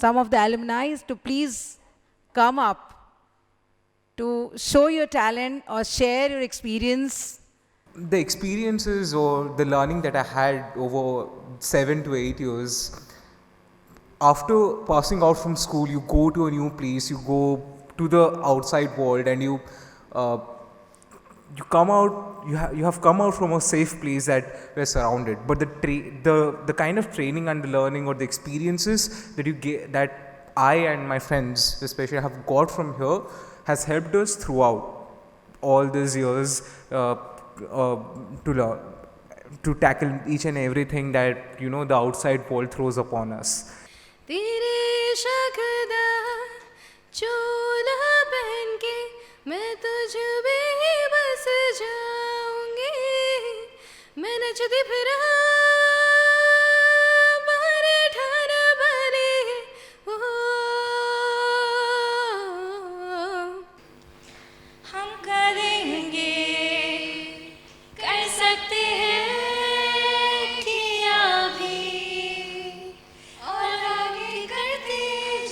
some of the alumni to please come up to show your talent or share your experience. The experiences or the learning that I had over 7 to 8 years, after passing out from school, you go to a new place, you go to the outside world, and you come out. You have come out from a safe place that we're surrounded. But the kind of training and the learning or the experiences that you get, that I and my friends especially have got from here, has helped us throughout all these years to tackle each and everything that the outside world throws upon us. तेरे शखदार चोला पहन के मैं तुझ पे ही बस जाऊंगी, मैं नचती फिरा बारे ठाना बने ओ, हम करेंगे कर सकते हैं किया भी और आगे करते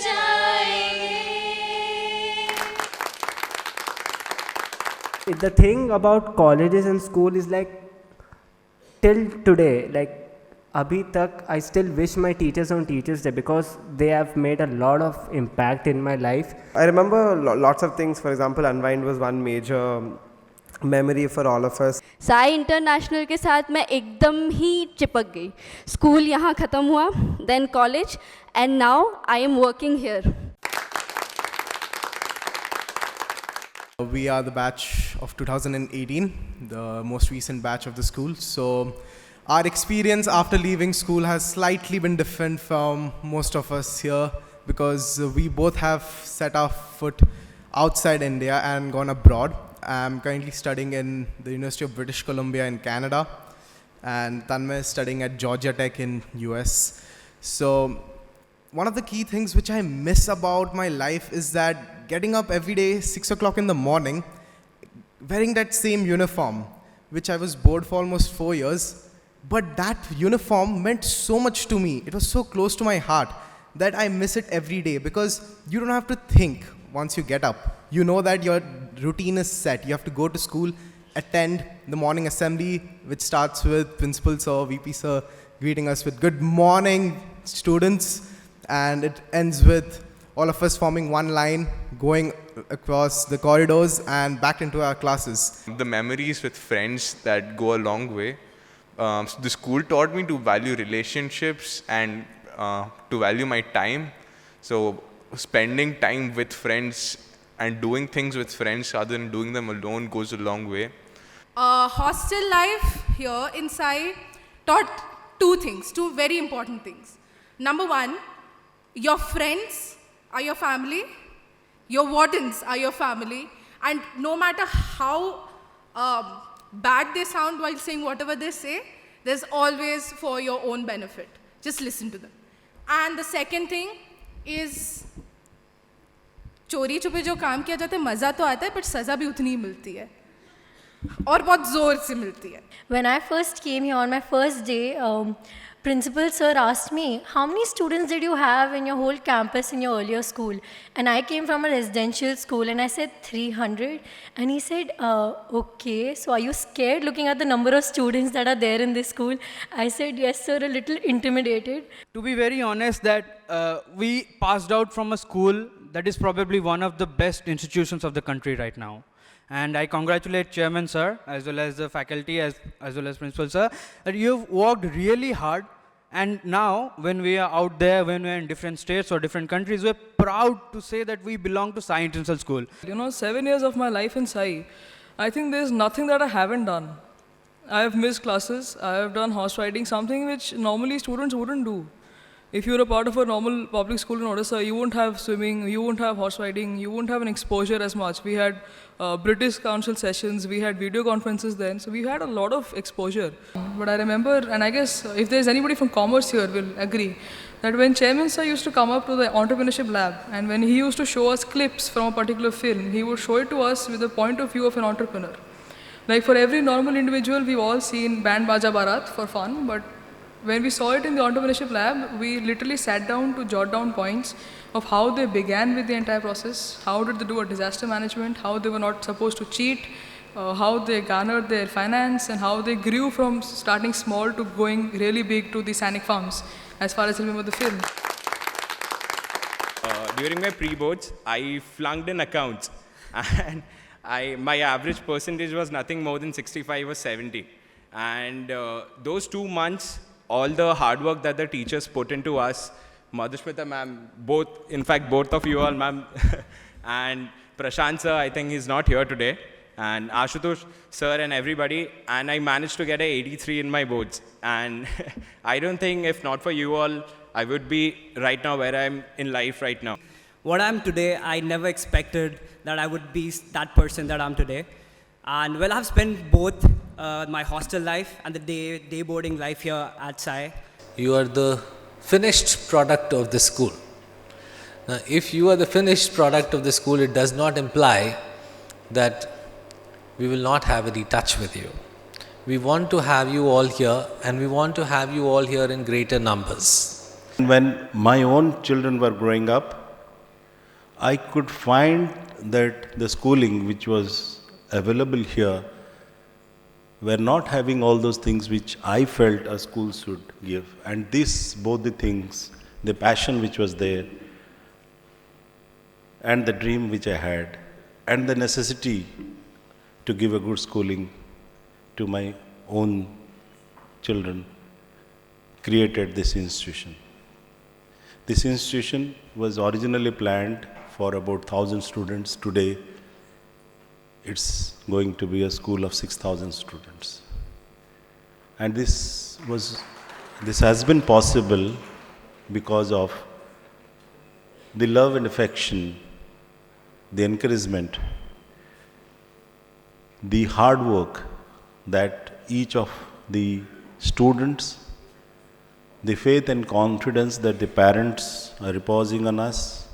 जाएंगे. The thing about colleges and school is like, till today, like abhi tak, I still wish my teachers on Teachers Day because they have made a lot of impact in my life. I remember lots of things. For example, Unwind was one major memory for all of us. SAI International के साथ मैं एकदम ही चिपक गई. School यहाँ ख़त्म हुआ, then college, and now I am working here. We are the batch of 2018, the most recent batch of the school. So our experience after leaving school has slightly been different from most of us here, because we both have set our foot outside India and gone abroad. I'm currently studying in the University of British Columbia in Canada, and Tanmay is studying at Georgia Tech in US. So one of the key things which I miss about my life is that getting up every day 6 o'clock in the morning, wearing that same uniform, which I was bored for almost 4 years. But that uniform meant so much to me. It was so close to my heart that I miss it every day, because you don't have to think once you get up. You know that your routine is set. You have to go to school, attend the morning assembly, which starts with Principal Sir, VP Sir greeting us with good morning, students, and it ends with all of us forming one line, going across the corridors and back into our classes. The memories with friends that go a long way. The school taught me to value relationships and to value my time. So spending time with friends and doing things with friends rather than doing them alone goes a long way. Hostel life here inside taught two very important things. Number one, your friends are your family, your wardens are your family, and no matter how bad they sound while saying whatever they say, there's always for your own benefit. Just listen to them. And the second thing is, चोरी छुपे जो काम किया जाता है मज़ा तो आता है, but सज़ा भी उतनी ही मिलती है और बहुत ज़ोर से मिलती है. When I first came here on my first day, principal sir asked me, how many students did you have in your whole campus in your earlier school? And I came from a residential school and I said 300. And he said, okay, so are you scared looking at the number of students that are there in this school? I said, yes, sir, a little intimidated. To be very honest, that we passed out from a school that is probably one of the best institutions of the country right now. And I congratulate Chairman Sir, as well as the faculty, as well as Principal Sir, that you've worked really hard. And now, when we are out there, when we're in different states or different countries, we're proud to say that we belong to SAI International School. 7 years of my life in SAI, I think there's nothing that I haven't done. I have missed classes, I have done horse riding, something which normally students wouldn't do. If you're a part of a normal public school in Odisha, you won't have swimming, you won't have horse riding, you won't have an exposure as much. We had British Council sessions, we had video conferences then, so we had a lot of exposure. But I remember, and I guess if there's anybody from commerce here will agree, that when Chairman Sir used to come up to the entrepreneurship lab, and when he used to show us clips from a particular film, he would show it to us with the point of view of an entrepreneur. Like for every normal individual, we've all seen Band Baja Barat for fun, but when we saw it in the entrepreneurship lab, we literally sat down to jot down points of how they began with the entire process, how did they do a disaster management, how they were not supposed to cheat, how they garnered their finance, and how they grew from starting small to going really big to the Sanic farms, as far as I remember the film. During my pre-boards, I flunked in accounts, and my average percentage was nothing more than 65 or 70. And those 2 months, all the hard work that the teachers put into us, Madhushmita ma'am, both of you all ma'am, and Prashant sir, I think he's not here today, and Ashutosh sir and everybody, and I managed to get a 83 in my boards. And I don't think if not for you all, I would be right now where I'm in life right now. What I'm today, I never expected that I would be that person that I'm today. And well, I've spent both my hostel life and the day boarding life here at SAI. You are the finished product of the school. Now, if you are the finished product of the school, it does not imply that we will not have any touch with you. We want to have you all here, and we want to have you all here in greater numbers. When my own children were growing up, I could find that the schooling which was available here were not having all those things which I felt a school should give. And this, both the things, the passion which was there, and the dream which I had, and the necessity to give a good schooling to my own children, created this institution. This institution was originally planned for about 1,000 students. Today, it's going to be a school of 6,000 students. And this has been possible because of the love and affection, the encouragement, the hard work that each of the students, the faith and confidence that the parents are reposing on us,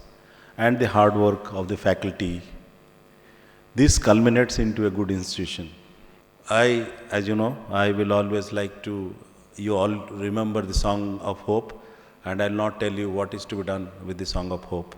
and the hard work of the faculty. This culminates into a good institution. As you know, I will always like to, you all remember the Song of Hope, and I'll not tell you what is to be done with the Song of Hope.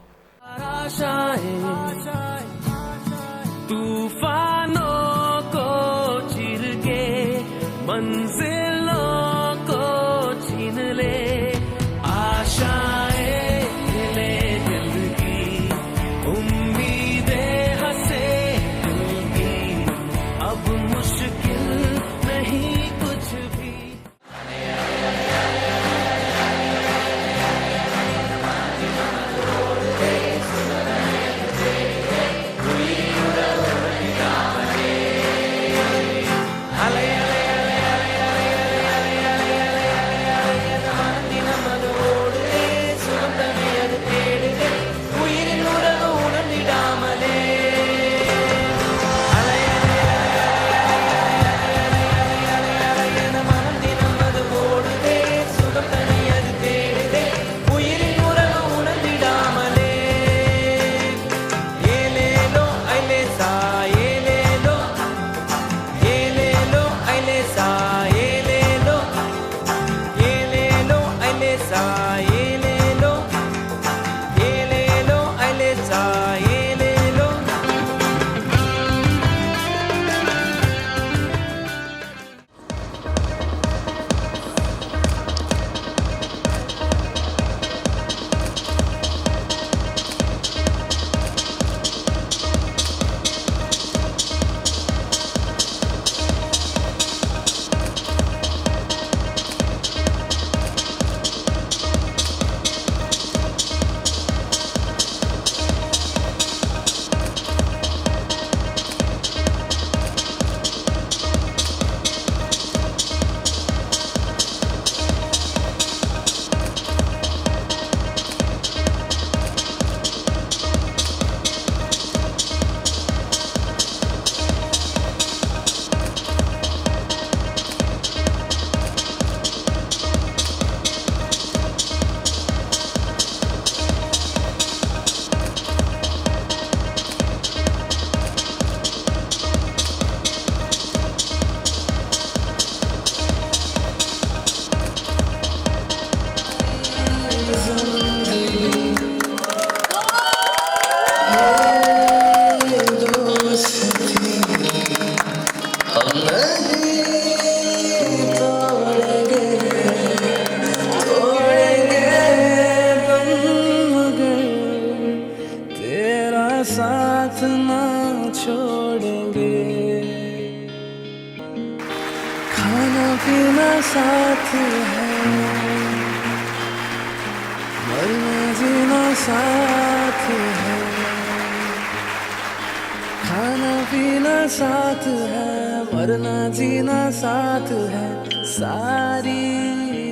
जीना साथ है सारी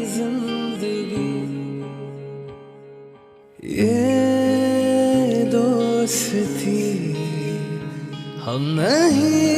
जिंदगी। ये दोस्ती हम नहीं